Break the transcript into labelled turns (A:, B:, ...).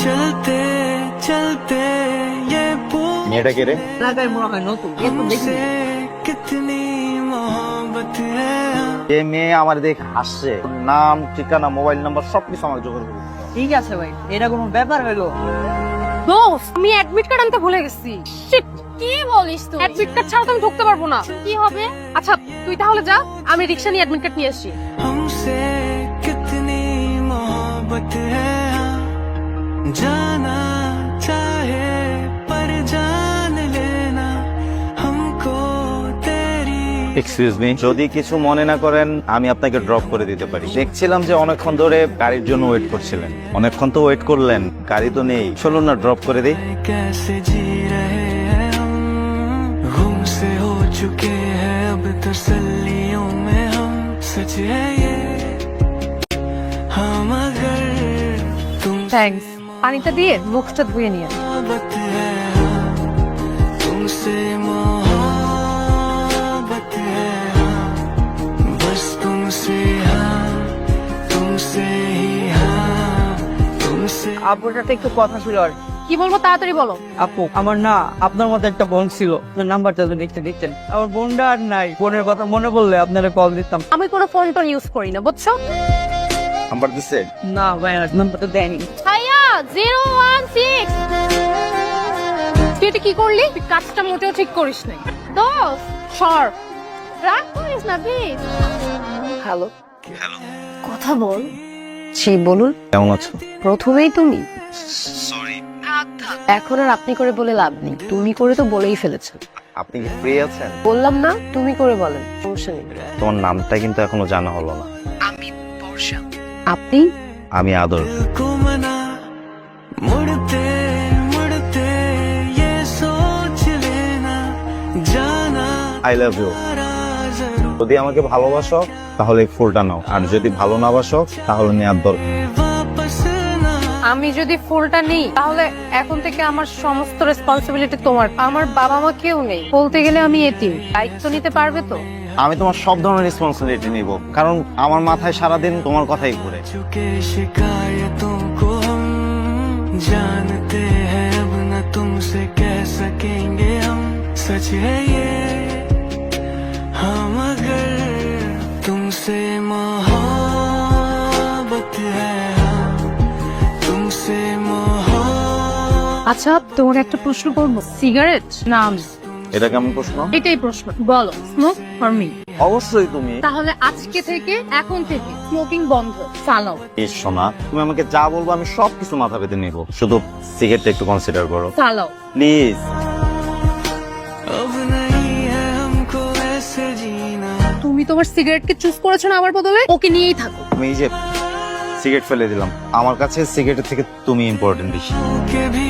A: चलते चलते ये
B: মেয়েটা কে রে?
C: এলাকায় মনে হয় নতুন, এত দেখি
A: से कितनी मोहब्बत है
B: যে মেয়ে আমার দেখে হাসছে, নাম ঠিকানা মোবাইল নাম্বার সবকিছু আমাকে জোগাড় করে দিতে হবে।
C: ঠিক আছে ভাই, এটা কোনো ব্যাপার হইলো?
D: দোস্ত, আমি অ্যাডমিট কার্ড আনতে ভুলে গেছি। শিট, কি বলিস তুই? অ্যাডমিট কার্ড ছাড়া তো আমি ঢুকতে পারবো না। কি হবে? আচ্ছা, তুই তাহলে যা, আমি রিকশা নিয়ে অ্যাডমিট কার্ড নিয়ে আসি।
A: हमसे कितनी मोहब्बत है जाना चाहे पर जान लेना हमको तेरी
B: এক্সকিউজ মি, যদি কিছু মনে না করেন আমি আপনাকে ড্রপ করে দিতে পারি। দেখছিলাম যে অনেকক্ষণ ধরে গাড়ির জন্য ওয়েট করছিলেন, অনেকক্ষণ তো ওয়েট করলেন, গাড়ি তো নেই, চলুন না ড্রপ করে দিই।
A: कैसे जी रहे हैं हम गुम से हो चुके हैं अब तसल्लियों में हम सच है ये हम अगर तुम
D: থ্যাঙ্কস। পানিটা দিয়ে মুখটা ধুয়ে নিয়ে আয়।
A: मोहब्बत है हाँ, तुमसे मोहब्बत है हाँ, बस तुमसे हाँ तुमसे ही हाँ तुमसे
C: আপুর সাথে একটু কথা ছিল আর কি।
D: কি বলবো তাড়াতাড়ি বলো।
C: আপু, আমার না আপনার মতো একটা বোন ছিল, আপনার নাম্বারটা তো দেখতে দিতেন। আমার বোনটা আর নাই, বোনের কথা মনে পড়লে আপনারা কল দিতাম।
D: আমি কোনো ফোন টোন ইউজ করি না, বুঝছো?
B: নাম্বার দিচ্ছে?
C: না ভাই, নাম্বারটা দেয়নি।
D: ভাইয়া 016। তুই এটা কি করলি? তুই কাজটা মোটেও ঠিক করিস নাই। দোস্ত, সর, রাগ করিস না প্লিজ।
E: হ্যালো, কথা বল। জি বলুন।
B: কেমন আছো?
E: প্রথমেই তুমি?
B: সরি,
E: এখন আর আপনি করে বলে লাভ নেই, তুমি করে তো বলেই ফেলেছেন।
B: আপনি কি ফ্রি আছেন?
E: বললাম না, তুমি করে বলেন, সমস্যা নেই।
B: তোমার নামটা কিন্তু এখনো জানা হলো না।
E: আমি বর্ষা। আপনি?
B: আমি আদর।
A: को मना मुड़ते मुड़ते ये सोच लेना जाना
B: আই লাভ ইউ।
A: जरूर
B: যদি আমাকে ভালোবাসো তাহলে এই ফুলটা নাও, আর যদি ভালো না বাসো তাহলে নেওয়ার দরকার।
A: वापस ना
D: আমি যদি ফুলটা নিই তাহলে এখন থেকে আমার সমস্ত রেসপন্সিবিলিটি তোমার। আমার বাবা মা কেউ নেই, বলতে গেলে আমি এতিম। দায়িত্ব নিতে পারবে তো?
B: আমি তোমার সব ধরনের রেসপন্সিবিলিটি নিব, কারণ আমার মাথায় সারাদিন তোমার কথাই ঘুরে।
A: चुके शिकायतों को हम जानते हैं अब न तुमसे कह सकेंगे हम सच है ये हम अगर तुमसे मोहब्बत है हाँ, तुमसे मोहब्बत
D: আচ্ছা, তোমার একটা প্রশ্ন করবো। সিগারেট না আমি?
B: এটা কেমন প্রশ্ন?
D: এটাই প্রশ্ন, বলো। Smoke for me?
B: অবশ্যই তুমি।
D: তাহলে আজকে থেকে, এখন থেকে স্মোকিং বন্ধ, ফালাও।
B: এই শোনা, তুমি আমাকে যা বলবো আমি সবকিছু মাথা পেতে নিব, শুধু সিগারেটটা একটু কনসিডার করো
D: ফালাও
B: প্লিজ।
A: अब नहीं है हमको ऐसे जीना
D: তুমি তোমার সিগারেটকে চুজ করেছো না আমার বদলে? ওকে নিয়েই থাকো।
B: আমি এই যে সিগারেট ফেলে দিলাম, আমার কাছে সিগারেটের থেকে তুমি ইম্পর্টেন্ট বেশি।
A: के भी